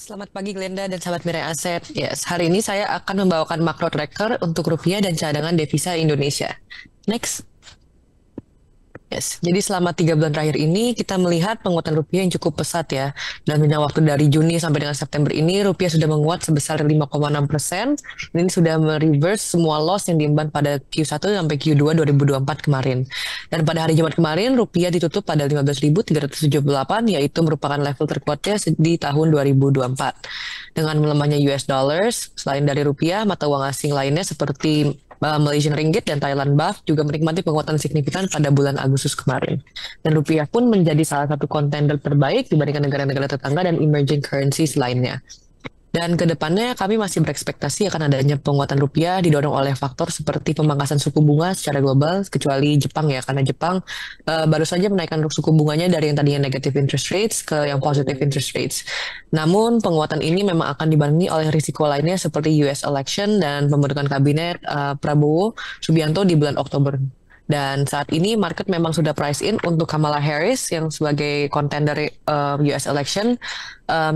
Selamat pagi Glenda dan sahabat Mirai Aset. Yes, hari ini saya akan membawakan makro tracker untuk rupiah dan cadangan devisa Indonesia. Next. Yes, jadi selama 3 bulan terakhir ini kita melihat penguatan rupiah yang cukup pesat ya. Dalam jangka waktu dari Juni sampai dengan September ini, rupiah sudah menguat sebesar 5,6%. Ini sudah mereverse semua loss yang diemban pada Q1 sampai Q2 2024 kemarin. Dan pada hari Jumat kemarin, rupiah ditutup pada 15.378, yaitu merupakan level terkuatnya di tahun 2024. Dengan melemahnya US dollars, selain dari rupiah, mata uang asing lainnya seperti Malaysian Ringgit dan Thailand Baht juga menikmati penguatan signifikan pada bulan Agustus kemarin. Dan rupiah pun menjadi salah satu kontender terbaik dibandingkan negara-negara tetangga dan emerging currencies lainnya. Dan ke depannya kami masih berekspektasi akan adanya penguatan rupiah didorong oleh faktor seperti pemangkasan suku bunga secara global, kecuali Jepang ya, karena Jepang baru saja menaikkan suku bunganya dari yang tadinya negative interest rates ke yang positive interest rates. Namun penguatan ini memang akan dibarengi oleh risiko lainnya seperti US election dan pembentukan kabinet Prabowo Subianto di bulan Oktober. Dan saat ini market memang sudah price in untuk Kamala Harris yang sebagai kontender US election.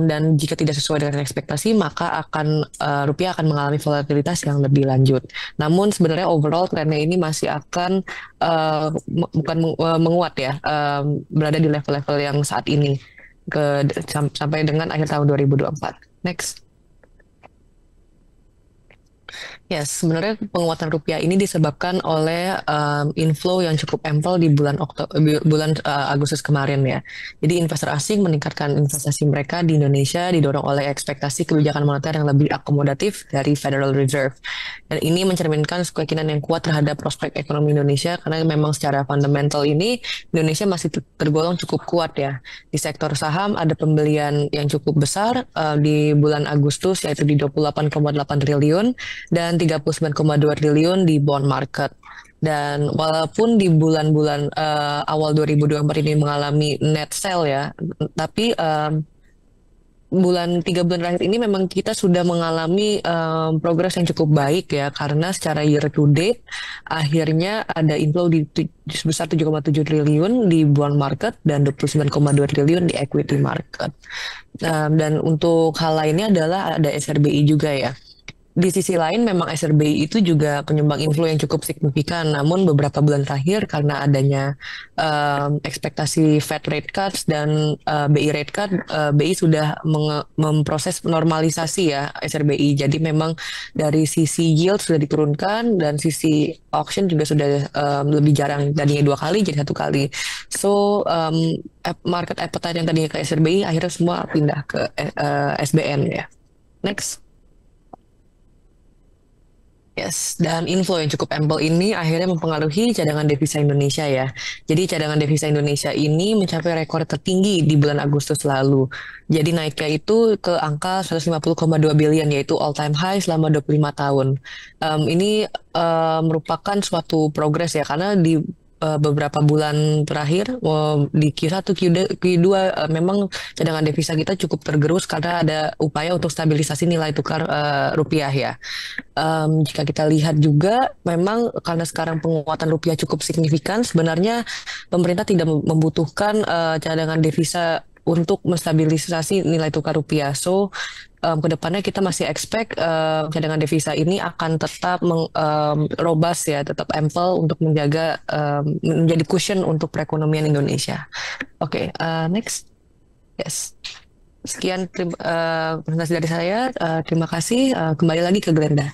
Dan jika tidak sesuai dengan ekspektasi, maka rupiah akan mengalami volatilitas yang lebih lanjut. Namun sebenarnya overall trennya ini masih akan bukan menguat ya, berada di level-level yang saat ini sampai dengan akhir tahun 2024. Next. Ya, sebenarnya penguatan rupiah ini disebabkan oleh inflow yang cukup ample di bulan Agustus kemarin ya. Jadi investor asing meningkatkan investasi mereka di Indonesia didorong oleh ekspektasi kebijakan moneter yang lebih akomodatif dari Federal Reserve. Dan ini mencerminkan keyakinan yang kuat terhadap prospek ekonomi Indonesia karena memang secara fundamental ini Indonesia masih tergolong cukup kuat ya. Di sektor saham ada pembelian yang cukup besar di bulan Agustus yaitu di 28,8 triliun dan 39,2 triliun di bond market. Dan walaupun di bulan-bulan awal 2024 ini mengalami net sell ya, tapi 3 bulan terakhir ini memang kita sudah mengalami progres yang cukup baik ya, karena secara year to date akhirnya ada inflow sebesar 7,7 triliun di bond market dan 29,2 triliun di equity market. Dan untuk hal lainnya adalah ada SRBI juga ya. Di sisi lain memang SRBI itu juga penyumbang inflow yang cukup signifikan, namun beberapa bulan terakhir karena adanya ekspektasi Fed rate cuts dan BI rate cut, BI sudah memproses normalisasi ya SRBI. Jadi memang dari sisi yield sudah diturunkan dan sisi auction juga sudah lebih jarang, tadinya 2 kali jadi 1 kali. So market appetite yang tadinya ke SRBI akhirnya semua pindah ke SBN ya. Next. Yes, dan inflow yang cukup ample ini akhirnya mempengaruhi cadangan devisa Indonesia ya. Jadi cadangan devisa Indonesia ini mencapai rekor tertinggi di bulan Agustus lalu. Jadi naiknya itu ke angka 150,2 billion yaitu all time high selama 25 tahun. Ini merupakan suatu progres ya karena di beberapa bulan terakhir di Q1, Q2 memang cadangan devisa kita cukup tergerus karena ada upaya untuk stabilisasi nilai tukar rupiah ya. Jika kita lihat juga, memang karena sekarang penguatan rupiah cukup signifikan, sebenarnya pemerintah tidak membutuhkan cadangan devisa untuk menstabilisasi nilai tukar rupiah. So, kedepannya kita masih expect cadangan devisa ini akan tetap robust ya, tetap ample untuk menjadi cushion untuk perekonomian Indonesia. Oke, next. Yes. Sekian presentasi dari saya. Terima kasih. Kembali lagi ke Glenda.